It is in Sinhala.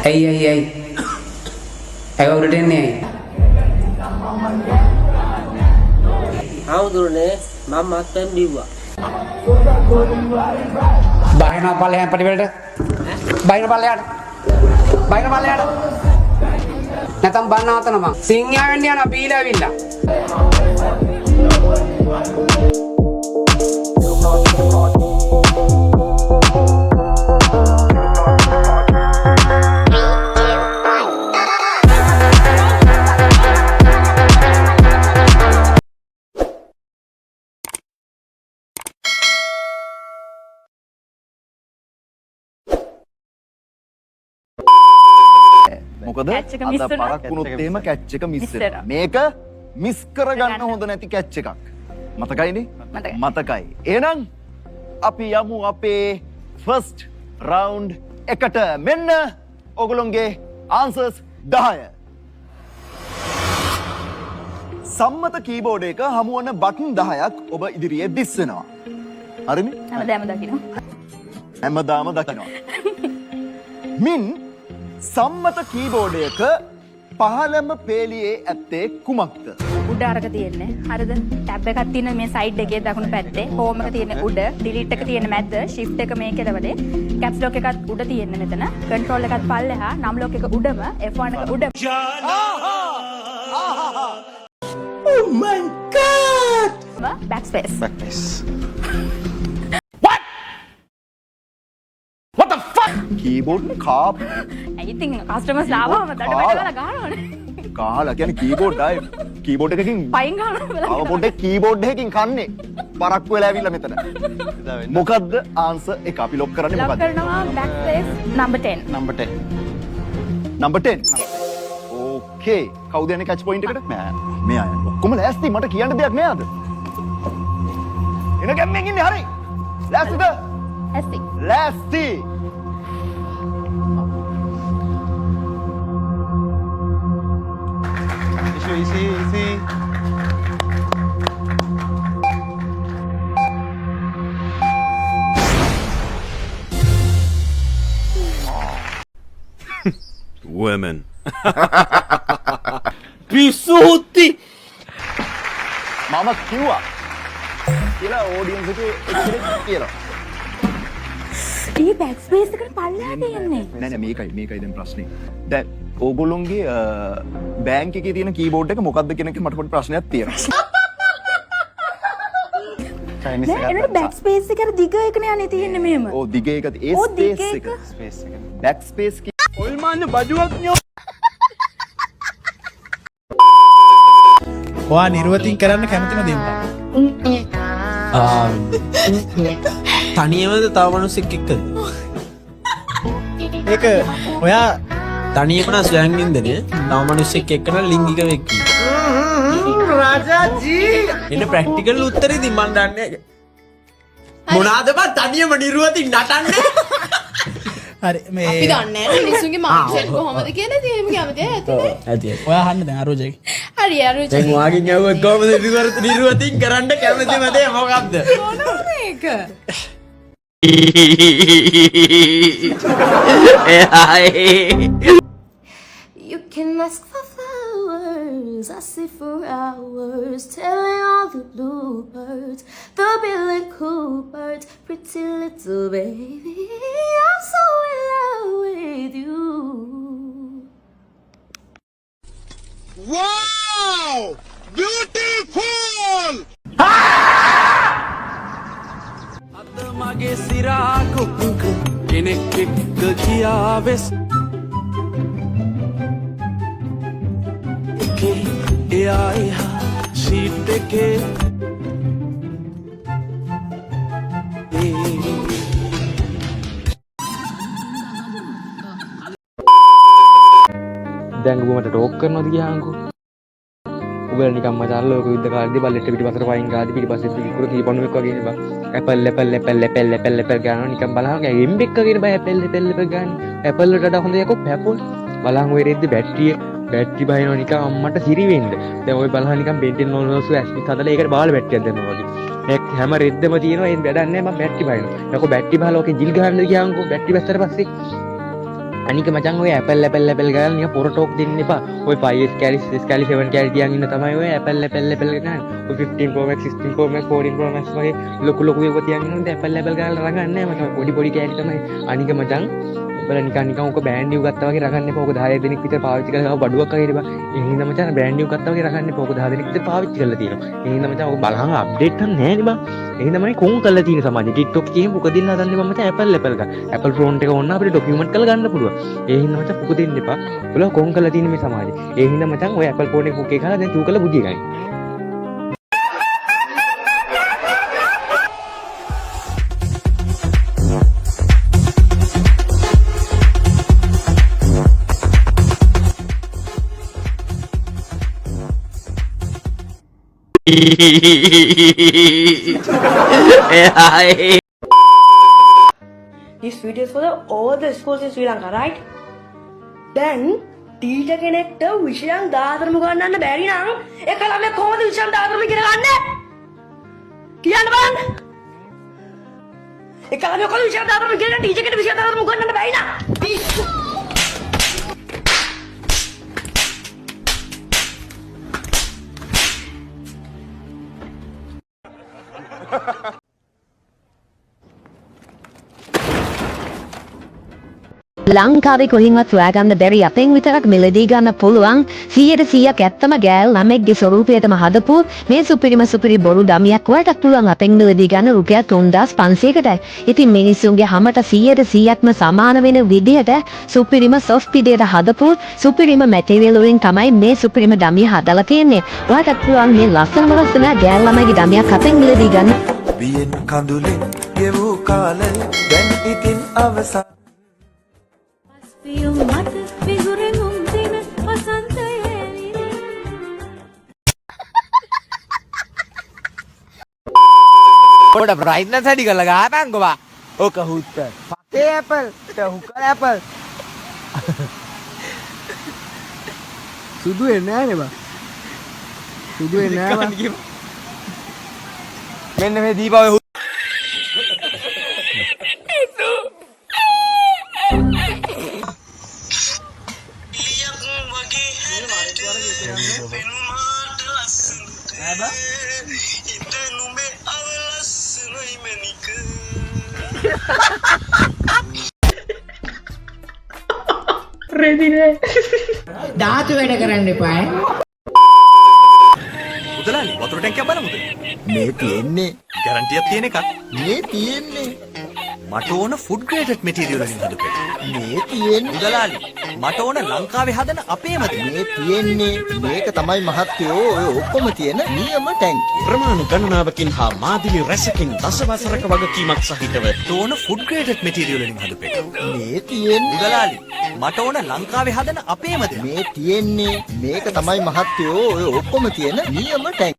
ඇයි උඩට එන්නේ ඇයි? හාමුදුරනේ මම මත්පැන් බිව්වා. බහිනවා පල්ලෙහාට පටිවලට. බහින පල්ලෙහාට. නැතම් බන්න ආතන මං. සිංහයා වෙන්න යනවා බීලා ඇවිල්ලා. මොකද අද පරක් වුණොත් එහෙම කැච් එක මිස් වෙනවා. මේක මිස් කරගන්න හොඳ නැති කැච් එකක්. මතකයිනේ? මතකයි. එහෙනම් අපි යමු අපේ ෆස්ට් රවුන්ඩ් එකට. මෙන්න ඔයගොල්ලෝගේ ආන්සර්ස් 10. සම්මත කීබෝඩ් එක හමුවන බටන් 10ක් ඔබ ඉදිරියේ දිස් වෙනවා. හරිනේ? හැමදාම දකිනවා. මින් සම්මත කීබෝඩයක පහළම පේලියේ ඇත්තේ කුමක්ද? උඩ අරක තියෙන්නේ. හරිද? ටැබ් එකක් තියෙන මේ සයිඩ් එකේ දකුණු පැත්තේ. හෝම් එක තියෙන්නේ උඩ. ඩිලීට් එක තියෙන්නේ මැද්ද. ෂිෆ්ට් එක මේ කෙළවලේ. කැප්ස් ලොක් එකත් උඩ තියෙන්නේ මෙතන. කන්ට්‍රෝල් එකත් පල්ලෙහා. නම් ලොක් එක උඩම. F1 එක උඩ. Oh my god! Backspace. Keyboard කාප් ඇයි ඉතින් කස්ටමර්ස් ආවම දඩ වැටලා ගහනවනේ. කාලා කියන්නේ කීබෝඩ් ආයේ කීබෝඩ් එකකින් පයින් ගහනවා. ආව පොඩ්ඩක් කීබෝඩ් එකකින් කන්නේ පරක්කු වෙලා ඇවිල්ලා මෙතන. මොකද්ද ආන්සර් එක අපි ලොක් කරන්නේ ලොක් මොකද්ද? කරනවා backspace number 10. නම්බර් 10. ඕකේ. කවුද යන්නේ කැච් පොයින්ට් එකට? මෙයා යන්නේ. ඔක්කොම ලෑස්ති. මට කියන්න දෙයක් නෑද? එන ගැම්මෙන් ඉන්නේ හරි. ලෑස්තිද? ලෑස්ති. Easy. Women. පිස්සුහුත්ති! මම කිව්වා කියලා ඔඩියන්ස් එකේ එක්කෙනෙක් කියලා. මේ backspace එකට පල්ලෙහා තියෙන්නේ. නෑ මේකයි දැන් ප්‍රශ්නේ. දැන් ඕගොල්ලෝගේ බැංක් එකේ තියෙන කීබෝඩ් එක මොකක්ද කියන එක මට පොඩි ප්‍රශ්නයක් තියෙනවා. නෑ එනකොට backspace එක අර දිග එකනේ අනේ තියෙන්නේ මෙහෙම. ඔව් දිග එක ඒ ස්පේස් එක. backspace කී ඔල්මාන්න බජුවක් නියෝ. ඔයා නිර්වතින් කරන්න කැමතින දෙන්න. තනියමද තව මිනිස්සෙක් එක්කද? ඒක ඔයා තනියම නම් ස්වයං නින්දනේ. තව මිනිස්සෙක් එක්ක නම් ලිංගික වෙක්කි. රාජාජී! එන්න ප්‍රැක්ටිකල් උත්තරේ ඉතින් මන් දන්නේ. මොනවාද බං තනියම නිර්වතින් නටන්නේ? හරි මේ අපි දන්නේ නැහැ මිනිස්සුන්ගේ මායින්ඩ්සෙට් කොහොමද කියලා ඉතින් එහෙම කැමති ඇතිනේ. ඇති. ඔයා අහන්න දැන් අරෝජගේ. හරි අරුචි. දැන් වාගෙන් යවුවත් කොහමද නිර්වතින් කරන්න කැමතිම දේ මොකක්ද? මොනවද ඒක? You can ask for flowers, I sit for hours, telling all the bluebirds, the billy cool birds, pretty little baby, I'm so in love with you. Wow! Beautiful! අද මගේ සිරා කුක්ක කෙනෙක් එක්ක කියාවෙස් එයා එහා ෂීට් එකේ දැන් ඔබ මට ටෝක් කරනවද කියහන්කෝ. ඔබලා නිකන් මචං ලෝක යුද්ධ කාලේදී බල්ලෙට පිටිපස්සට වයින් ගාදී පිටිපස්සේ පිටිකුර කීපණුවෙක් වගේ නේ බං. ඇපල් ගානවා නිකන් බලහන් එම්බෙක් වගේ නේ බං ඇපල් ගාන. ඇපල් වලට වඩා හොඳ යකෝ පැපොල්. බලහන් ඔය රෙද්ද බැටරි බහිනවා නිකන් අම්මට සිරි වෙන්න. දැන් ඔය බලහන් නිකන් බෙන්ටෙන් නෝනෝස් ඇස්පික් හදලා ඒකට බාල බැටරියක් දෙනවා වගේ. මේ හැම රෙද්දම තියෙනවා එන් වැඩක් නැහැ මම බැටරි බහිනවා. යකෝ බැටරි බහලා ඔකේ ජිල් ගහන්නද කියහන්කෝ බැටරි බැස්සට පස්සේ. අනික මචං ඔය Apple ගාලා නිකන් පොර ටෝක් දෙන්න එපා. ඔය 5S carry 6S carry 7 carry තියන් ඉන්න තමයි ඔය Apple ගන්න. ඔය 15 Pro Max 16 Pro Max 14 Pro Max වගේ ලොකු ඒවා තියන් ඉන්නොත් Apple ගාලා රගන්නේ නැහැ මචං. පොඩි carry තමයි. අනික මචං ඔබලා නිකන් ඔක බෑන්ඩ් නිව් ගත්තා වගේ රගන්න එපා. ඔක 10 දෙනෙක් විතර පාවිච්චි කරලා බඩුවක් වගේ ඉරපන්. ඒ හින්දා මචං බෑන්ඩ් නිව් ගත්තා වගේ රගන්න එපා. ඔක 10 දෙනෙක් විතර පාවිච්චි කරලා තියෙනවා. ඒ හින්දා මචං ඔක බලහන් අප්ඩේට් කරන්න නැහැ නේ බං. ඒ හින්දා මම කොන් කරලා තියෙන සමාජෙ TikTok එකේ මොකද දෙන්න හදන්නේ මම මචං Apple ගන්න. Apple phone එක ඕන්න අපිට ඩොකියුමන්ට් කරලා ගන්න පුළුවන්. ඒ හින්දා මචං පුක දෙන්න එපා. ඔයාලා කොන් කරලා තියෙන මේ සමාජෙ. ඒ හින්දා මචං ඔය Apple phone එක පුකේ ගහලා දැන් චූ කරලා බුදිය ගන්න. These videos for all the schools in Sri Lanka, right? Then teacher කෙනෙක්ට විෂයන් 14ම ගන්නන්න බැරි නම් ඒක ළමයා කොහොමද විෂයන් 14ම ඉගෙන ගන්නේ? කියන්න බලන්න. ඒක ළමයා කොහොමද විෂයන් 14ම ඉගෙන ගන්න ටීචර් කෙනෙක් විෂයන් 14ම ගන්නන්න බැරි නම්? ලංකාවේ කොහින්වත් හොයාගන්න බැරි අපෙන් විතරක් මිලදී ගන්න පුළුවන් 100%ක් ඇත්තම ගෑල් ළමෙක්ගේ ස්වරූපයටම හදපු මේ සුපිරි බොරු ඩමියක් වලට පුළුවන් අපෙන් මිලදී ගන්න රුපියල් 3500කටයි. ඉතින් මිනිස්සුන්ගේ හැමත 100%ක්ම සමාන වෙන විදිහට සුපිරිම සොෆ්ට් විදියට හදපු සුපිරිම මැටීරියල් වලින් තමයි මේ සුපිරිම ඩමිය හදලා තියෙන්නේ. ඔයාලට පුළුවන් මේ ලස්සනම ගෑල් ළමයිගේ ඩමියක් අපෙන් මිලදී ගන්න. වියෙන් කඳුලෙන් ගෙවූ කාලය දැන් ඉතින් අවසන්. පොඩ බ්‍රයිට්නස් වැඩි කරලා ගහපන්කෝ. ඕක හුත්ත. ෆකේ ඇපල්. හුකල් ඇපල්. සුදු එන්නේ නැහැ නේ බා. සුදු එන්නේ නැහැ බා. මෙන්න මේ දීපාවේ ධාතු වැඩ කරන්න එපා. මුදලාලි වතුර ටැංකියක් බලමුද? මේ තියෙන්නේ ගැරන්ටියක් තියෙන එකක්. මේ තියෙන්නේ මට ඕන ෆුඩ් ග්‍රේඩඩ් මැටීරියල් වලින් හදපු එක. මේ තියෙන්නේ මුදලාලි මට ඕන ලංකාවේ හදන අපේම දේ. මේ තියෙන්නේ මේක තමයි මහත්තයෝ ඔය ඔක්කොම තියෙන නියම ටැංකිය. ප්‍රමාණ ගණනාවකින් හා මාදිලි රැසකින් දසවසරක වගකීමක් සහිතව ඕන ෆුඩ් ග්‍රේඩඩ් මැටීරියල් වලින් හදපු එක. මේ තියෙන්නේ මුදලාලි මට ඕන ලංකාවේ හදන අපේම දේ. මේ තියෙන්නේ මේක තමයි මහත්තයෝ ඔය ඔක්කොම තියෙන නියම ටැංකිය.